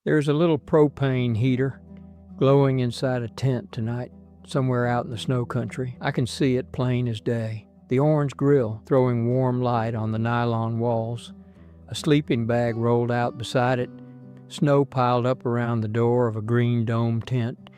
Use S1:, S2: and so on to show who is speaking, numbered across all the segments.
S1: There's a little propane heater glowing inside a tent tonight, somewhere out in the snow country. I can see it plain as day. The orange grill throwing warm light on the nylon walls. A sleeping bag rolled out beside it. Snow piled up around the door of a green dome tent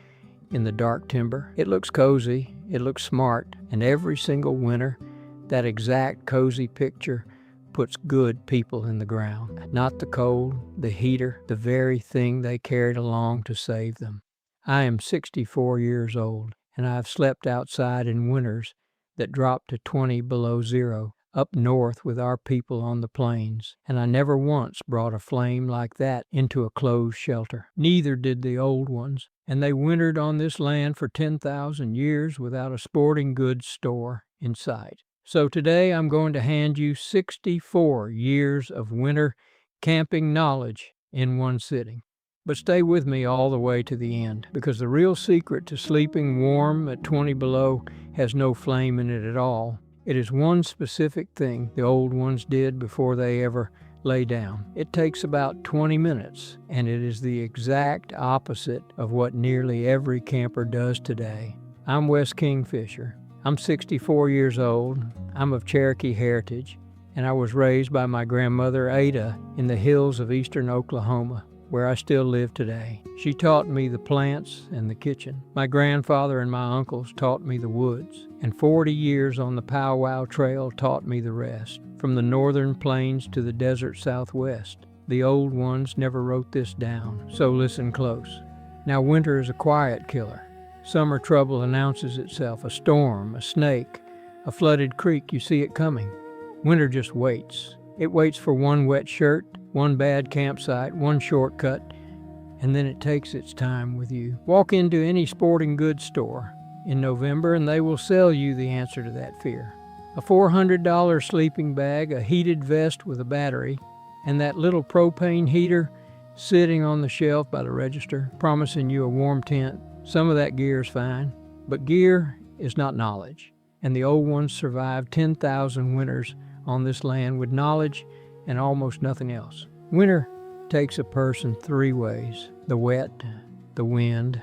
S1: in the dark timber. It looks cozy, it looks smart, and every single winter, that exact cozy picture puts good people in the ground. Not the cold, the heater, the very thing they carried along to save them. I am 64 years old, and I have slept outside in winters that dropped to 20 below zero, up north with our people on the plains, and I never once brought a flame like that into a closed shelter. Neither did the old ones, and they wintered on this land for 10,000 years without a sporting goods store in sight. So today I'm going to hand you 64 years of winter camping knowledge in one sitting. But stay with me all the way to the end, because the real secret to sleeping warm at 20 below has no flame in it at all. It is one specific thing the old ones did before they ever lay down. It takes about 20 minutes, and it is the exact opposite of what nearly every camper does today. I'm Wes Kingfisher. I'm 64 years old, I'm of Cherokee heritage, and I was raised by my grandmother Ada in the hills of eastern Oklahoma, where I still live today. She taught me the plants and the kitchen. My grandfather and my uncles taught me the woods, and 40 years on the powwow trail taught me the rest. From the northern plains to the desert southwest, the old ones never wrote this down, so listen close. Now winter is a quiet killer. Summer trouble announces itself, a storm, a snake, a flooded creek, you see it coming. Winter just waits. It waits for one wet shirt, one bad campsite, one shortcut, and then it takes its time with you. Walk into any sporting goods store in November and they will sell you the answer to that fear. A $400 sleeping bag, a heated vest with a battery, and that little propane heater sitting on the shelf by the register, promising you a warm tent. Some of that gear is fine, but gear is not knowledge. And the old ones survived 10,000 winters on this land with knowledge and almost nothing else. Winter takes a person three ways: the wet, the wind,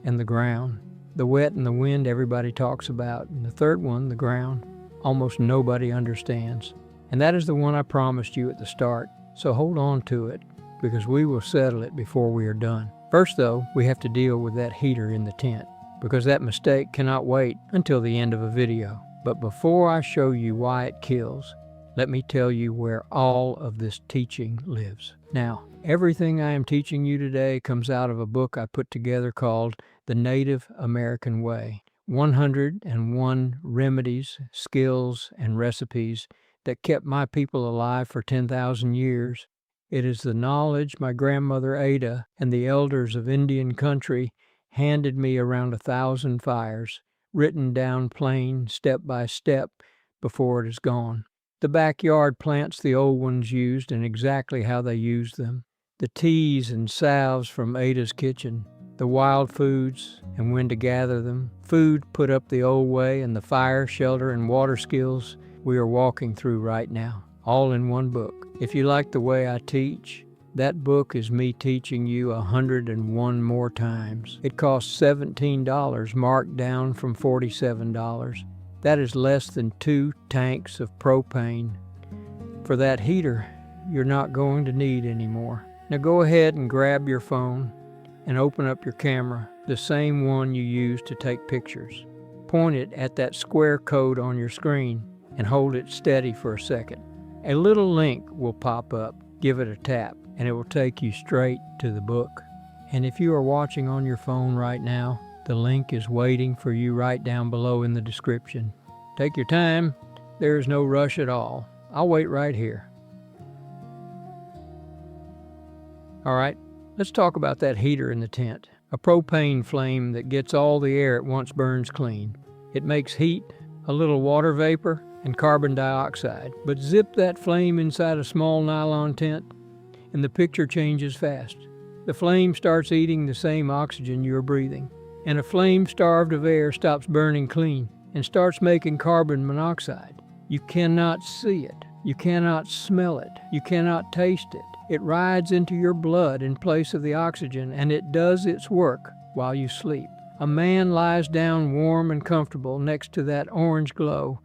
S1: and the ground. The wet and the wind everybody talks about, and the third one, the ground, almost nobody understands. And that is the one I promised you at the start, so hold on to it, because we will settle it before we are done. First, though, we have to deal with that heater in the tent, because that mistake cannot wait until the end of a video. But before I show you why it kills, let me tell you where all of this teaching lives. Now, everything I am teaching you today comes out of a book I put together called The Native American Way: 101 Remedies, Skills, and Recipes that kept my people alive for 10,000 years. It is the knowledge my grandmother Ada and the elders of Indian country handed me around 1,000 fires, written down plain, step by step, before it is gone. The backyard plants the old ones used and exactly how they used them. The teas and salves from Ada's kitchen. The wild foods and when to gather them. Food put up the old way, and the fire, shelter, and water skills we are walking through right now. All in one book. If you like the way I teach, that book is me teaching you 101 more times. It costs $17, marked down from $47. That is less than 2 tanks of propane. For that heater, you're not going to need anymore. Now go ahead and grab your phone and open up your camera, the same one you use to take pictures. Point it at that square code on your screen and hold it steady for a second. A little link will pop up. Give it a tap, and it will take you straight to the book. And if you are watching on your phone right now, the link is waiting for you right down below in the description. Take your time. There is no rush at all. I'll wait right here. All right, let's talk about that heater in the tent. A propane flame that gets all the air it once burns clean. It makes heat, a little water vapor, and carbon dioxide. But zip that flame inside a small nylon tent, and the picture changes fast. The flame starts eating the same oxygen you're breathing. And a flame starved of air stops burning clean and starts making carbon monoxide. You cannot see it. You cannot smell it. You cannot taste it. It rides into your blood in place of the oxygen, and it does its work while you sleep. A man lies down warm and comfortable next to that orange glow,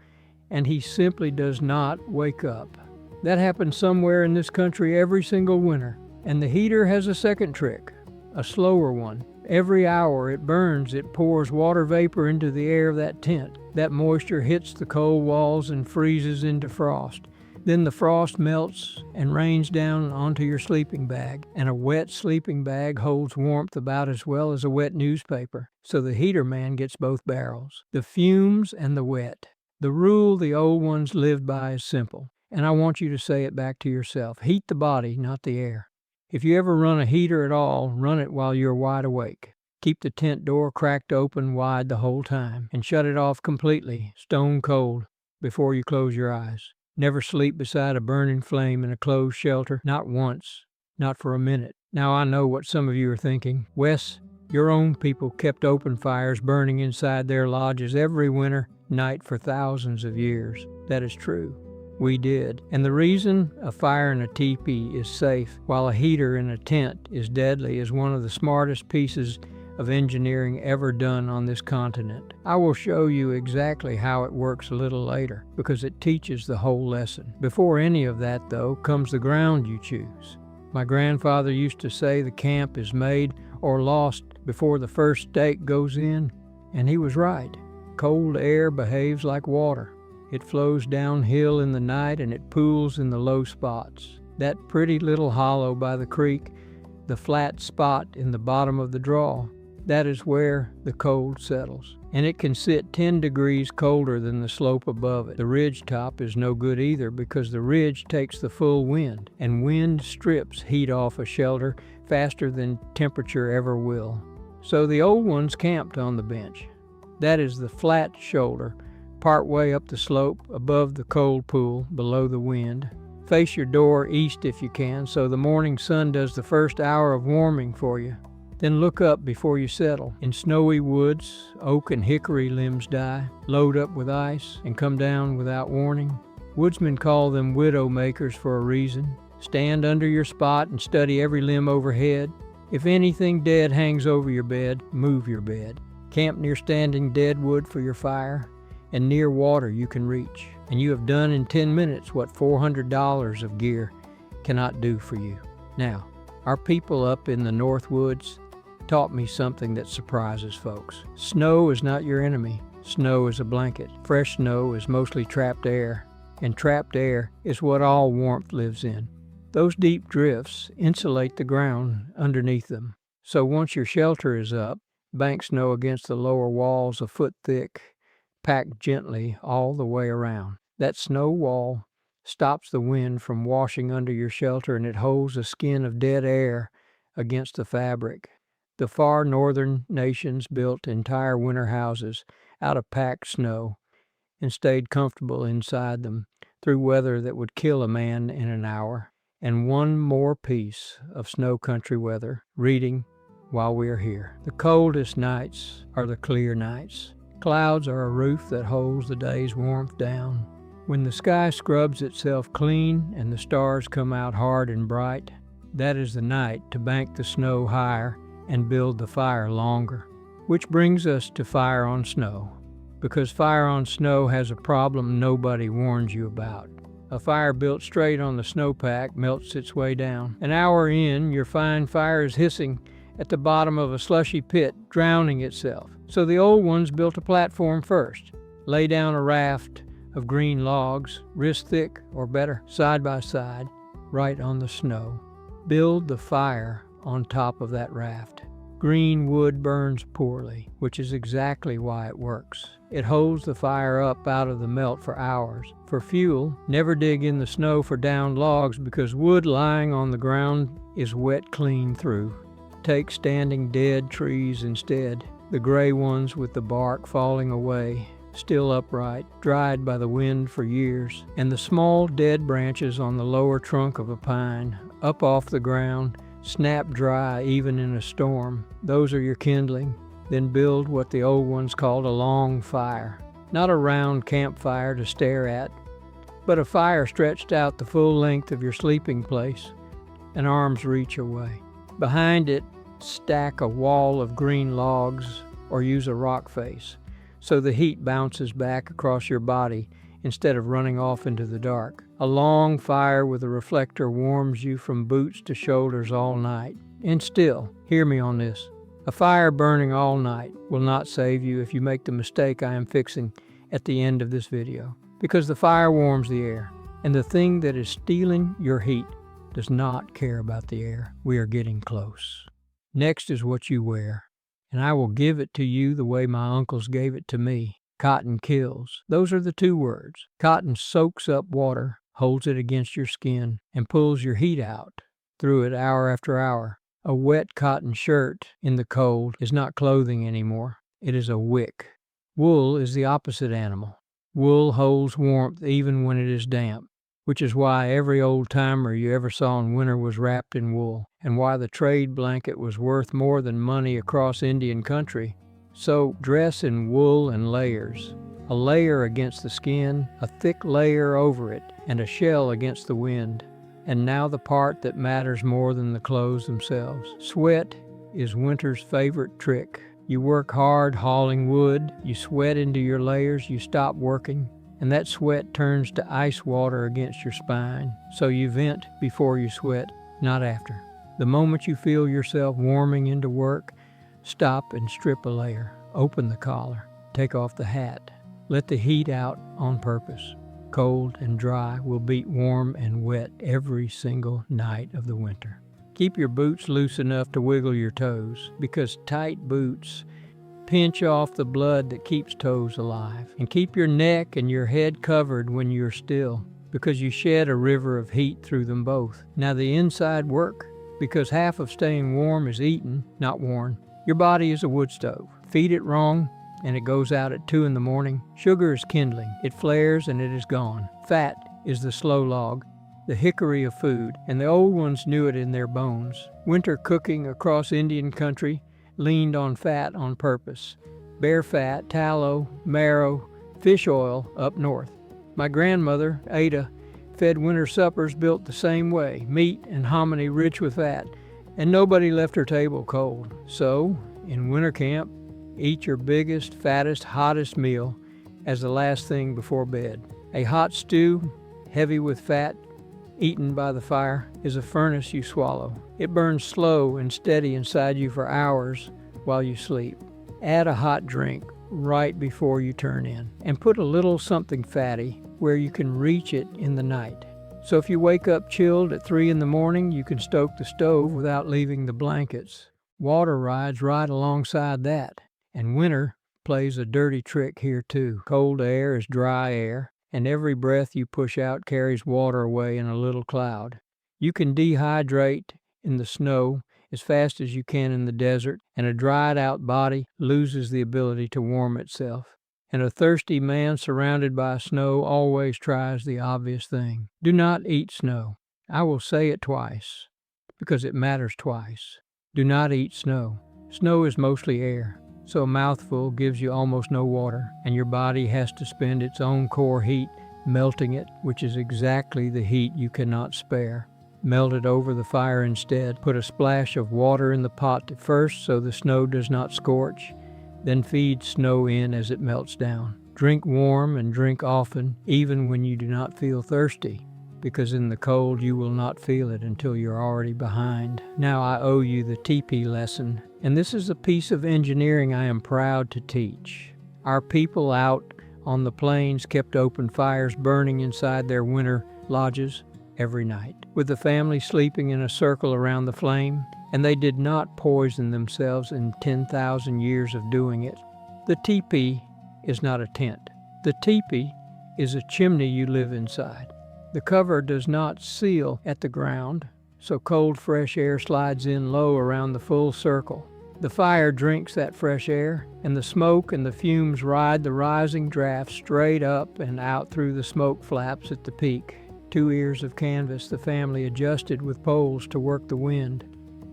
S1: and he simply does not wake up. That happens somewhere in this country every single winter. And the heater has a second trick, a slower one. Every hour it burns, it pours water vapor into the air of that tent. That moisture hits the cold walls and freezes into frost. Then the frost melts and rains down onto your sleeping bag, and a wet sleeping bag holds warmth about as well as a wet newspaper. So the heater man gets both barrels, the fumes and the wet. The rule the old ones lived by is simple, and I want you to say it back to yourself. Heat the body, not the air. If you ever run a heater at all, run it while you're wide awake. Keep the tent door cracked open wide the whole time, and shut it off completely, stone cold, before you close your eyes. Never sleep beside a burning flame in a closed shelter, not once, not for a minute. Now I know what some of you are thinking. Wes, your own people kept open fires burning inside their lodges every winter night for thousands of years. That is true. We did. And the reason a fire in a teepee is safe while a heater in a tent is deadly is one of the smartest pieces of engineering ever done on this continent. I will show you exactly how it works a little later, because it teaches the whole lesson. Before any of that, though, comes the ground you choose. My grandfather used to say the camp is made or lost before the first stake goes in, and he was right. Cold air behaves like water. It flows downhill in the night and it pools in the low spots. That pretty little hollow by the creek, the flat spot in the bottom of the draw, that is where the cold settles. And it can sit 10 degrees colder than the slope above it. The ridge top is no good either because the ridge takes the full wind, and wind strips heat off a shelter faster than temperature ever will. So the old ones camped on the bench. That is the flat shoulder, part way up the slope, above the cold pool, below the wind. Face your door east if you can, so the morning sun does the first hour of warming for you. Then look up before you settle. In snowy woods, oak and hickory limbs die, load up with ice, and come down without warning. Woodsmen call them widow makers for a reason. Stand under your spot and study every limb overhead. If anything dead hangs over your bed, move your bed. Camp near standing dead wood for your fire, and near water you can reach. And you have done in 10 minutes what $400 of gear cannot do for you. Now, our people up in the North Woods taught me something that surprises folks. Snow is not your enemy. Snow is a blanket. Fresh snow is mostly trapped air, and trapped air is what all warmth lives in. Those deep drifts insulate the ground underneath them. So once your shelter is up, bank snow against the lower walls a foot thick, packed gently all the way around. That snow wall stops the wind from washing under your shelter, and it holds a skin of dead air against the fabric. The far northern nations built entire winter houses out of packed snow and stayed comfortable inside them through weather that would kill a man in an hour. And one more piece of snow country weather, reading while we are here. The coldest nights are the clear nights. Clouds are a roof that holds the day's warmth down. When the sky scrubs itself clean and the stars come out hard and bright, that is the night to bank the snow higher and build the fire longer. Which brings us to fire on snow, because fire on snow has a problem nobody warns you about. A fire built straight on the snowpack melts its way down. An hour in, your fine fire is hissing at the bottom of a slushy pit, drowning itself. So the old ones built a platform first, lay down a raft of green logs, wrist thick or better, side by side, right on the snow. Build the fire on top of that raft. Green wood burns poorly, which is exactly why it works. It holds the fire up out of the melt for hours. For fuel, never dig in the snow for downed logs because wood lying on the ground is wet clean through. Take standing dead trees instead, the gray ones with the bark falling away, still upright, dried by the wind for years, and the small dead branches on the lower trunk of a pine, up off the ground, snap dry even in a storm. Those are your kindling. Then build what the old ones called a long fire. Not a round campfire to stare at, but a fire stretched out the full length of your sleeping place. an arm's reach away. Behind it, stack a wall of green logs or use a rock face, so the heat bounces back across your body instead of running off into the dark. A long fire with a reflector warms you from boots to shoulders all night. And still, hear me on this, a fire burning all night will not save you if you make the mistake I am fixing at the end of this video, because the fire warms the air, and the thing that is stealing your heat does not care about the air. We are getting close. Next is what you wear, and I will give it to you the way my uncles gave it to me. Cotton kills. Those are the two words. Cotton soaks up water, holds it against your skin, and pulls your heat out through it hour after hour. A wet cotton shirt in the cold is not clothing anymore. It is a wick. Wool is the opposite animal. Wool holds warmth even when it is damp, which is why every old-timer you ever saw in winter was wrapped in wool, and why the trade blanket was worth more than money across Indian country. So dress in wool and layers. A layer against the skin, a thick layer over it, and a shell against the wind. And now the part that matters more than the clothes themselves. Sweat is winter's favorite trick. You work hard hauling wood, you sweat into your layers, you stop working, and that sweat turns to ice water against your spine. So you vent before you sweat, not after. The moment you feel yourself warming into work, stop and strip a layer. Open the collar. Take off the hat. Let the heat out on purpose. Cold and dry will beat warm and wet every single night of the winter. Keep your boots loose enough to wiggle your toes, because tight boots pinch off the blood that keeps toes alive. And keep your neck and your head covered when you're still, because you shed a river of heat through them both. Now the inside work, because half of staying warm is eaten, not worn. Your body is a wood stove. Feed it wrong, and it goes out at 2 in the morning. Sugar is kindling. It flares and it is gone. Fat is the slow log, the hickory of food, and the old ones knew it in their bones. Winter cooking across Indian country leaned on fat on purpose. Bear fat, tallow, marrow, fish oil up north. My grandmother, Ada, fed winter suppers built the same way, meat and hominy rich with fat, and nobody left her table cold. So, in winter camp, eat your biggest, fattest, hottest meal as the last thing before bed. A hot stew, heavy with fat, eaten by the fire, is a furnace you swallow. It burns slow and steady inside you for hours while you sleep. Add a hot drink right before you turn in, and put a little something fatty where you can reach it in the night. So if you wake up chilled at 3 in the morning, you can stoke the stove without leaving the blankets. Water rides right alongside that. And winter plays a dirty trick here too. Cold air is dry air, and every breath you push out carries water away in a little cloud. You can dehydrate in the snow as fast as you can in the desert, and a dried out body loses the ability to warm itself. And a thirsty man surrounded by snow always tries the obvious thing. Do not eat snow. I will say it twice, because it matters twice. Do not eat snow. Snow is mostly air, so a mouthful gives you almost no water, and your body has to spend its own core heat melting it, which is exactly the heat you cannot spare. Melt it over the fire instead. Put a splash of water in the pot at first so the snow does not scorch. Then feed snow in as it melts down. Drink warm and drink often, even when you do not feel thirsty, because in the cold you will not feel it until you're already behind. Now I owe you the teepee lesson, and this is a piece of engineering I am proud to teach. Our people out on the plains kept open fires burning inside their winter lodges every night, with the family sleeping in a circle around the flame, and they did not poison themselves in 10,000 years of doing it. The teepee is not a tent. The teepee is a chimney you live inside. The cover does not seal at the ground, so cold, fresh air slides in low around the full circle. The fire drinks that fresh air, and the smoke and the fumes ride the rising draft straight up and out through the smoke flaps at the peak. 2 ears of canvas the family adjusted with poles to work the wind.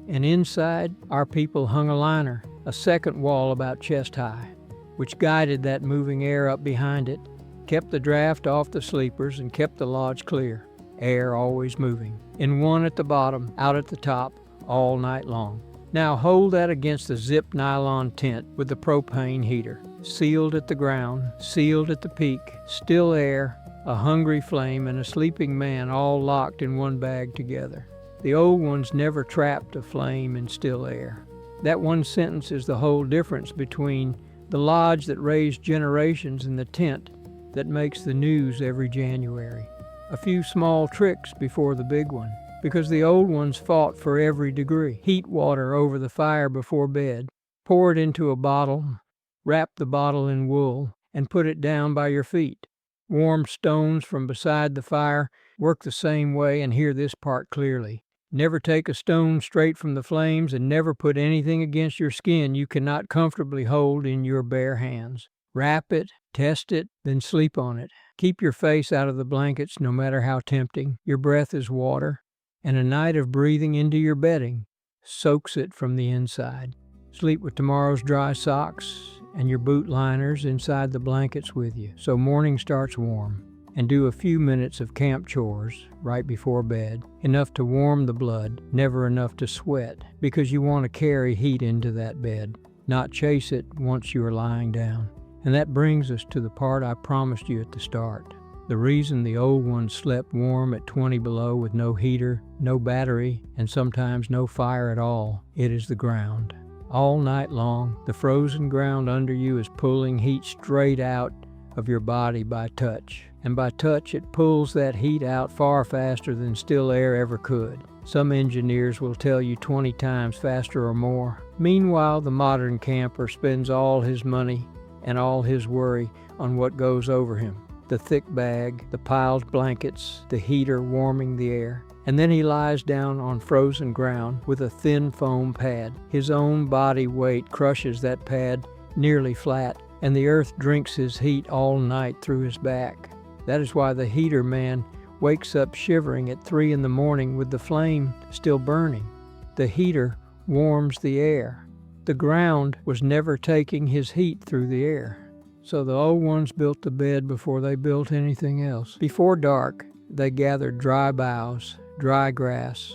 S1: And inside, our people hung a liner, a second wall about chest high, which guided that moving air up behind it, kept the draft off the sleepers, and kept the lodge clear. air always moving. In one at the bottom, out at the top, all night long. Now hold that against the zip nylon tent with the propane heater. Sealed at the ground, sealed at the peak, still air, a hungry flame, and a sleeping man all locked in one bag together. The old ones never trapped a flame in still air. That one sentence is the whole difference between the lodge that raised generations and the tent that makes the news every January. A few small tricks before the big one, because the old ones fought for every degree. Heat water over the fire before bed, pour it into a bottle, wrap the bottle in wool, and put it down by your feet. Warm stones from beside the fire work the same way, and hear this part clearly. Never take a stone straight from the flames, and never put anything against your skin you cannot comfortably hold in your bare hands. Wrap it, test it, then sleep on it. Keep your face out of the blankets no matter how tempting. Your breath is water, and a night of breathing into your bedding soaks it from the inside. Sleep with tomorrow's dry socks and your boot liners inside the blankets with you, so morning starts warm. And do a few minutes of camp chores right before bed, enough to warm the blood, never enough to sweat, because you want to carry heat into that bed, not chase it once you are lying down. And that brings us to the part I promised you at the start. The reason the old ones slept warm at 20 below with no heater, no battery, and sometimes no fire at all, it is the ground. All night long, the frozen ground under you is pulling heat straight out of your body by touch. And by touch, it pulls that heat out far faster than still air ever could. Some engineers will tell you 20 times faster or more. Meanwhile, the modern camper spends all his money and all his worry on what goes over him. The thick bag, the piled blankets, the heater warming the air. And then he lies down on frozen ground with a thin foam pad. His own body weight crushes that pad nearly flat, and the earth drinks his heat all night through his back. That is why the heater man wakes up shivering at 3 in the morning with the flame still burning. The heater warms the air. The ground was never taking his heat through the air. So the old ones built the bed before they built anything else. Before dark, they gathered dry boughs, dry grass,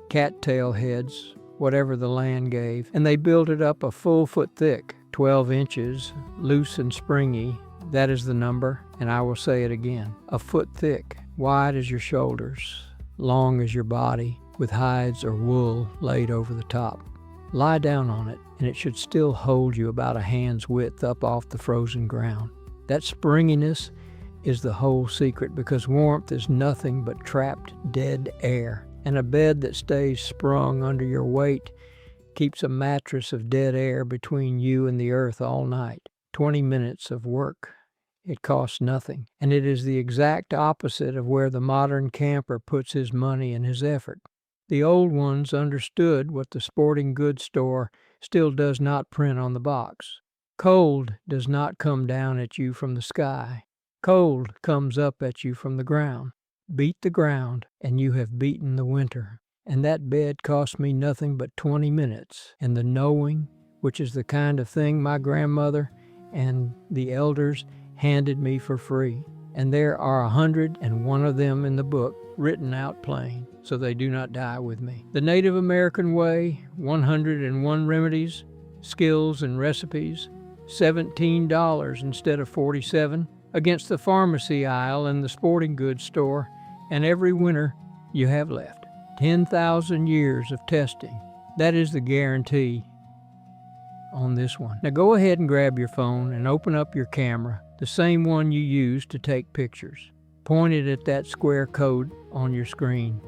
S1: cattail heads, whatever the land gave, and they built it up a full foot thick, 12 inches, loose and springy. That is the number, and I will say it again. A foot thick, wide as your shoulders, long as your body, with hides or wool laid over the top. Lie down on it, and it should still hold you about a hand's width up off the frozen ground. That springiness is the whole secret, because warmth is nothing but trapped dead air, and a bed that stays sprung under your weight keeps a mattress of dead air between you and the earth all night. 20 minutes of work. It costs nothing, and it is the exact opposite of where the modern camper puts his money and his effort. The old ones understood what the sporting goods store still does not print on the box. Cold does not come down at you from the sky. Cold comes up at you from the ground. Beat the ground, and you have beaten the winter. And that bed cost me nothing but 20 minutes, and the knowing, which is the kind of thing my grandmother and the elders handed me for free. And there are 101 of them in the book, written out plain, so they do not die with me. The Native American way, 101 remedies, skills and recipes, $17 instead of $47, against the pharmacy aisle and the sporting goods store, and every winter you have left. 10,000 years of testing. That is the guarantee on this one. Now go ahead and grab your phone and open up your camera, the same one you use to take pictures. Point it at that square code on your screen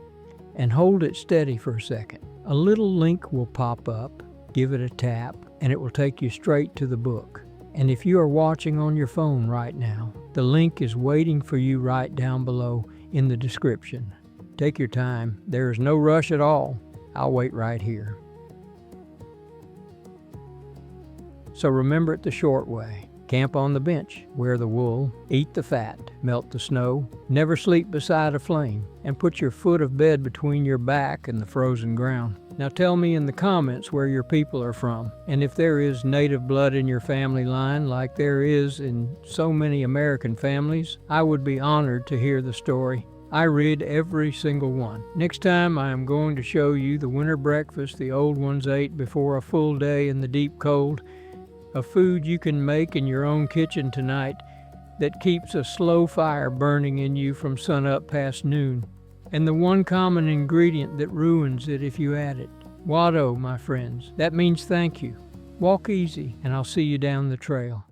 S1: and hold it steady for a second. A little link will pop up, give it a tap, and it will take you straight to the book. And if you are watching on your phone right now, the link is waiting for you right down below in the description. Take your time. There is no rush at all. I'll wait right here. So remember it the short way. Camp on the bench, wear the wool, eat the fat, melt the snow, never sleep beside a flame, and put your foot of bed between your back and the frozen ground. Now tell me in the comments where your people are from, and if there is native blood in your family line like there is in so many American families, I would be honored to hear the story. I read every single one. Next time I am going to show you the winter breakfast the old ones ate before a full day in the deep cold, a food you can make in your own kitchen tonight that keeps a slow fire burning in you from sunup past noon, and the one common ingredient that ruins it if you add it. Watto, my friends. That means thank you. Walk easy, and I'll see you down the trail.